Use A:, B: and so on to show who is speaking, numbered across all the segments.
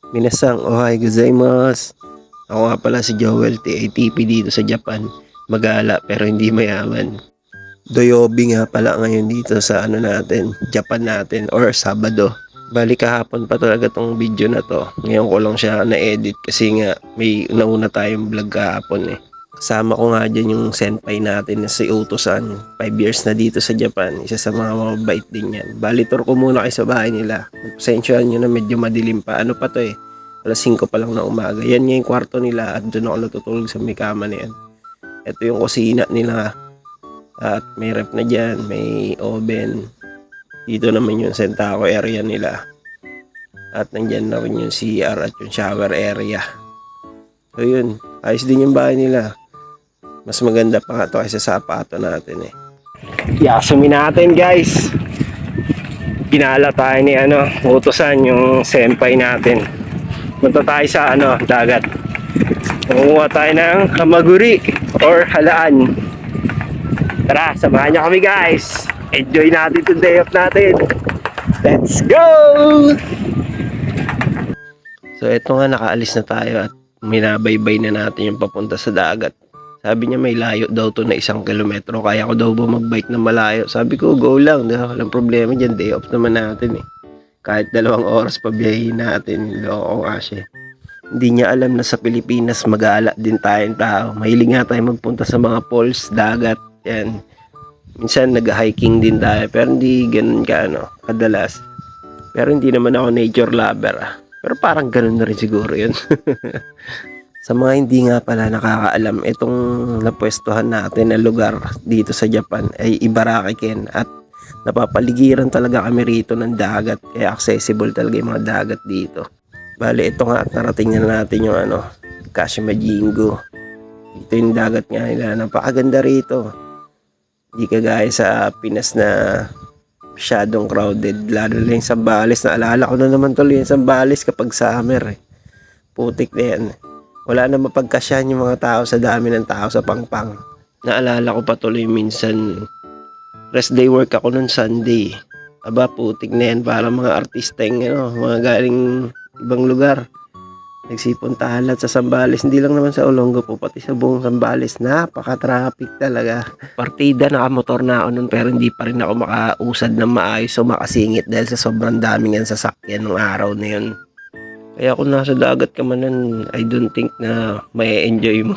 A: Minasang ohay gozaimasu. Ako nga pala si Joel, TATP dito sa Japan. Magala pero hindi mayaman. Doyobi nga pala ngayon dito sa Japan natin or Sabado. Bali kahapon pa talaga tong video na to. Ngayon ko lang siya na-edit kasi nga may nauna tayong vlog kahapon eh. Kasama ko nga dyan yung senpai natin na si Uto-san. 5 years na dito sa Japan. Isa sa mga mabait din yan. Bali tour ko muna kayo sa bahay nila. Pasensyahan nyo na medyo madilim pa. Ano pa to eh. Alas 5 pa lang na umaga. Yan nga yung kwarto nila at doon ako natutulog sa may kama na yan. Ito yung kusina nila. At may rep na dyan. May oven. Dito naman yung sentako area nila. At nandyan na rin yung CR at yung shower area. So yun. Ayos din yung bahay nila. Mas maganda pa nga ito kaysa sa sapato natin eh. Yasumi natin guys. Ginala tayo ni Uto-san yung senpai natin. Punta tayo sa dagat. Kumuha tayo ng hamaguri or halaan. Tara, samahan niyo kami guys. Enjoy natin itong day off natin. Let's go! So eto nga, nakaalis na tayo at minabaybay na natin yung papunta sa dagat. Sabi niya may layo daw to na 1 kilometro. Kaya ko daw ba magbike na malayo? Sabi ko go lang. Walang problema dyan. Day off naman natin eh. Kahit 2 oras pa biyahin natin. Loko nga siya. Hindi niya alam na sa Pilipinas mag-aala din tayong tao. Mahilig nga tayo magpunta sa mga falls, dagat. Yan. Minsan nag-hiking din tayo. Pero hindi ganun kadalas. Pero hindi naman ako nature lover Pero parang ganun na rin siguro yun. Sa mga hindi nga pala nakakaalam, itong napwestuhan natin na lugar dito sa Japan ay Ibaraki-ken at napapaligiran talaga kami rito ng dagat kaya accessible talaga yung mga dagat dito. Bale ito nga at narating na natin yung Kashima Jingu. Ito yung dagat nga nila, napakaganda rito. Hindi kagaya sa Pinas na masyadong crowded, lalo na yung Zambales. Naalala ko na naman tuloy yung Zambales kapag summer eh. Putik na yan. Wala na mapagkasyahan yung mga tao sa dami ng tao sa Pangpang. Naalala ko pa tuloy minsan, rest day work ako nun Sunday. Aba, putik na yan. Parang mga artista yung mga galing ibang lugar. Nagsipuntahan lahat sa Zambales. Hindi lang naman sa Olongapo, pati sa buong Zambales. Napaka-traffic talaga. Partida, nakamotor na ako nun pero hindi pa rin ako makausad ng maayos o makasingit dahil sa sobrang daming yan sasakyan ng araw na yun. Kaya kung nasa dagat ka man nun, I don't think na may enjoy mo.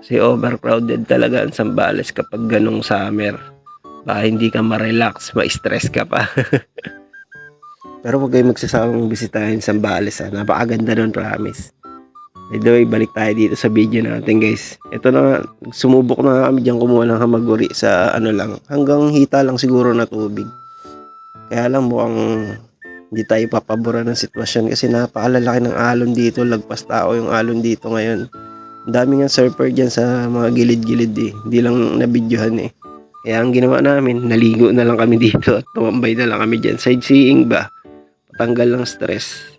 A: Kasi overcrowded talaga ang Zambales kapag ganong summer. Baka hindi ka ma-relax, ma-stress ka pa. Pero huwag kayong magsasawang bisitahin Zambales napakaganda nun, promise. By the way, balik tayo dito sa video natin guys. Ito na, sumubok na kami dyan kumuha ng hamaguri sa hanggang hita lang siguro na tubig. Kaya lang mukhang hindi tayo papaboran ng sitwasyon kasi napakalalaki ng alon dito. Lagpas tao yung alon dito ngayon. Ang dami nga surfer dyan sa mga gilid-gilid eh. Hindi lang nabidyohan eh. Kaya ang ginawa namin, naligo na lang kami dito at tumambay na lang kami dyan. Sightseeing ba? Patanggal ng stress.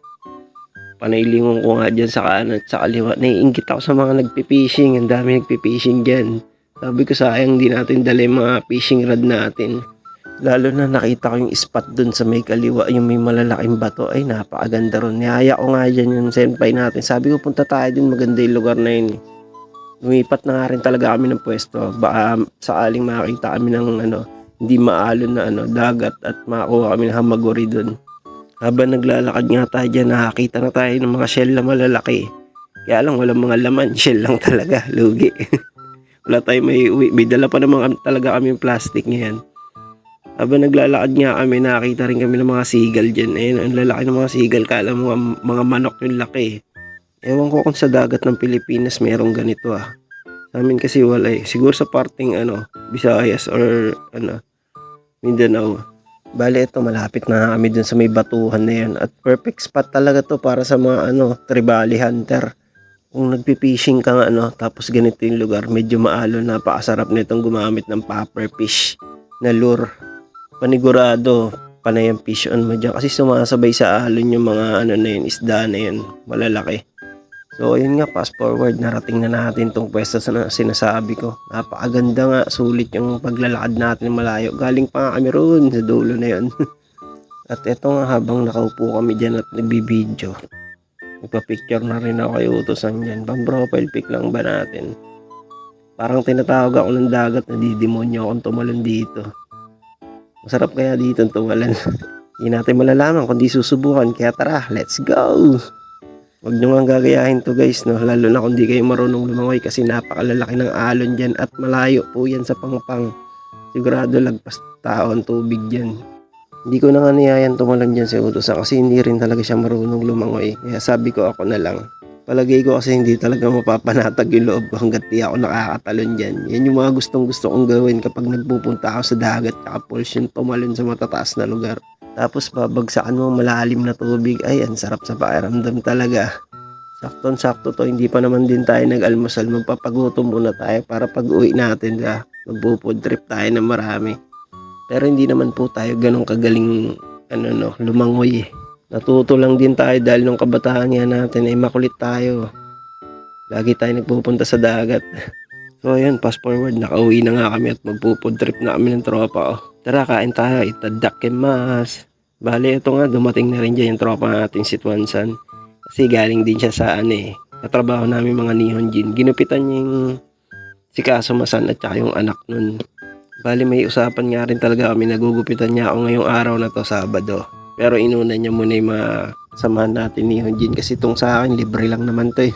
A: Panaylingon ko nga dyan sa kanan at sa kaliwa. Naiingit ako sa mga nagpipishing. Ang dami nagpipishing dyan. Sabi ko sayang di natin dala yung mga fishing rod natin. Lalo na nakita ko yung spot dun sa may kaliwa, yung may malalaking bato. Ay, napakaganda ron. Nihaya ko nga dyan yung senpai natin. Sabi ko, punta tayo din, maganda yung lugar na yun. Lumipat na nga rin talaga kami ng pwesto. Baka sakaling makakita kami ng hindi maalon na dagat at makakuha kami ng hamaguri dun. Habang naglalakad nga tayo dyan, nakakita na tayo ng mga shell na malalaki. Kaya lang, walang mga laman. Shell lang talaga. Lugi. Wala tayo may uwi. May dala pa naman talaga kami yung plastic ngayon. Habang naglalakad nga kami, nakakita rin kami ng mga seagull dyan. Ayun, ang lalaki ng mga seagull. Kala mo mga manok yung laki. Ewan ko kung sa dagat ng Pilipinas merong ganito Sa amin kasi wala eh. Siguro sa parting Visayas or Mindanao. Bale ito, malapit na kami dun sa may batuhan na yan. At perfect spot talaga to para sa mga tribali hunter. Kung nagpipishing ka nga tapos ganito yung lugar, medyo maalon, napakasarap nitong gumamit ng puffer fish na lure. Panigurado, panay ang fish on mo dyan. Kasi sumasabay sa alon yung mga na yun, isda na yun, malalaki. So ayun nga, fast forward, narating na natin tong pwesto na sinasabi ko. Napakaganda nga, sulit yung paglalakad natin malayo. Galing pa nga kami roon sa dulo na yun. At eto nga, habang nakaupo kami dyan at nagbibideo, nagpa-picture na rin ako kay Utosan dyan. Pang-profile pic lang ba natin? Parang tinatawag ako ng dagat, nadidemonyo akong tumalon dito. Masarap kaya dito tumalon. Hindi natin malalaman kung di susubukan, kaya tara, let's go! Huwag nyo nga gagayahin to guys, no? Lalo na kung di kayo marunong lumangoy kasi napakalalaki ng alon dyan at malayo po yan sa pangpang. Sigurado lagpas tao ang tubig dyan. Hindi ko na nga niyayan tumalon dyan si Utosan kasi hindi rin talaga siya marunong lumangoy. Kaya sabi ko ako na lang. Palagay ko kasi hindi talaga mapapanatag yung loob ko hanggat di ako nakakatalon dyan. Yan yung mga gustong gusto kong gawin kapag nagpupunta ako sa dagat at pulse yung tumalon sa matataas na lugar. Tapos babagsakan mo malalim na tubig. Ay, ang sarap sa pakiramdam talaga. Saktong-sakto to, hindi pa naman din tayo nag-almusal. Magpapagutom muna tayo para pag uwi natin, magpo-food trip tayo ng marami. Pero hindi naman po tayo ganong kagaling lumangoy eh. Natuto lang din tayo dahil nung kabataan nga natin ay makulit tayo. Lagi tayo nagpupunta sa dagat. So ayan, fast forward, nakauwi na nga kami at magpo-food trip na kami ng tropa. Tara, kain tayo, itadakimasu. Bale, ito nga, dumating na rin dyan yung tropa nating si Tuansan. Kasi galing din siya sa katrabaho namin mga Nihonjin. Ginupitan niya yung si Kasumasan at saka yung anak nun. Bale, may usapan nga rin talaga kami, nagugupitan niya ako ngayong araw na to, Sabado. Pero inuna niya muna yung mga samahan natin Nihonjin kasi itong sa akin, libre lang naman to eh.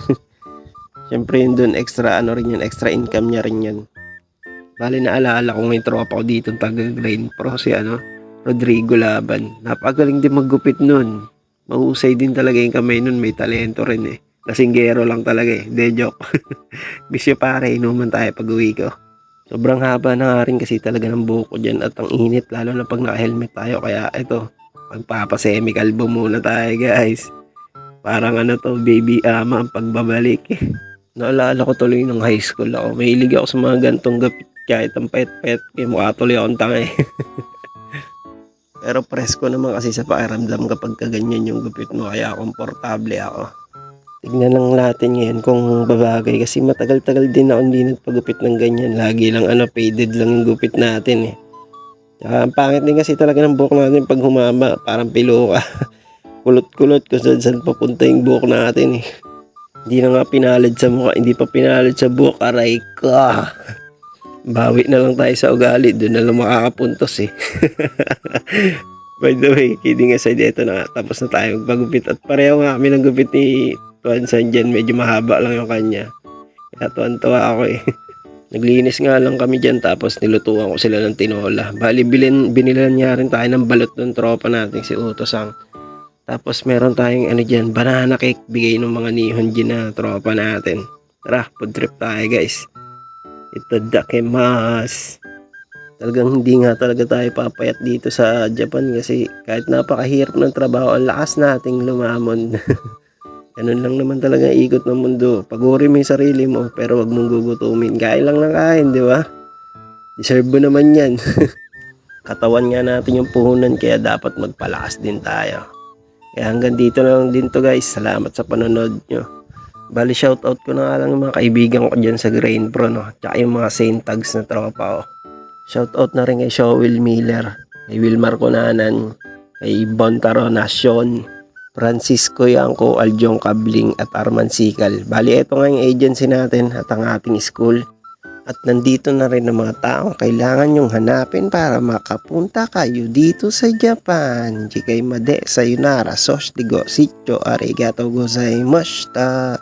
A: Siyempre yun dun, extra extra income niya rin yan. Bale, naalala ko may tropa ko dito taga Grain Pro si Rodrigo Laban. Napagaling din maggupit nun. Mahusay din talaga yung kamay nun, may talento rin eh. Lasinggero lang talaga eh, de joke. Bisyo pare, inuman tayo pag uwi ko. Sobrang haba na nga rin kasi talaga ng buhok ko dyan at ang init lalo na pag naka-helmet tayo. Kaya ito, magpapasemikalbo muna tayo guys. Parang baby ama ang pagbabalik. Naalala ko tuloy nung high school ako. Mahilig ako sa mga gantong gapit. Kahit ang pet-pet, mukha tuloy akong tanga eh. Pero presko naman kasi sa pakiramdam kapag kaganyan yung gupit mo. Kaya komportable ako. Tignan lang natin ngayon kung babagay. Kasi matagal-tagal din ako hindi nagpagupit ng ganyan. Lagi lang faded lang yung gupit natin eh. Tsaka ang pangit din kasi talaga ng buhok natin pag humama. Parang piluka. Kulot-kulot kung saan papunta yung buhok natin eh. Hindi na nga pinalad sa mukha, hindi pa pinalad sa buhok, aray ka. Bawi na lang tayo sa ugali, doon na lang makakapuntos eh. By the way, kidding aside, ito na nga, tapos na tayo magpagupit. At pareho nga kami ng gupit ni Tuansan dyan, medyo mahaba lang yung kanya. Kaya tuwan-tuwa ako eh. Naglinis nga lang kami dyan, tapos nilutuan ko sila ng tinola. Bali, binilan niya rin tayo ng balot ng tropa natin si Utosang. Tapos meron tayong dyan, banana cake, bigay ng mga Nihonjin na tropa natin. Tara, food trip tayo guys. Itadakimasu. Talagang hindi nga talaga tayo papayat dito sa Japan kasi kahit napakahirap ng trabaho, ang lakas nating lumamon. Ganun lang naman talaga ikot ng mundo. Paguri mo yung sarili mo, pero wag mong gugutumin. Kain lang ng kain, di ba? Deserve mo naman yan. Katawan nga natin yung puhunan, kaya dapat magpalakas din tayo. Kaya hanggang dito na lang din to guys. Salamat sa panonood nyo. Bali, shoutout ko na nga lang yung mga kaibigan ko dyan sa Grain Pro, no? Tsaka yung mga Saint Tags na tropa ko. Shoutout na rin kay Showil Miller, kay Wilmar Cunanan, kay Bontaro Nacion, Francisco Yanko, Aljong Kabling at Arman Sikal. Bali, ito nga yung agency natin at ang ating school. At nandito na rin ang mga taong kailangan nyong hanapin para makapunta kayo dito sa Japan. Jikay made sayonara, soshdigo, sityo, arigato gozaimashita.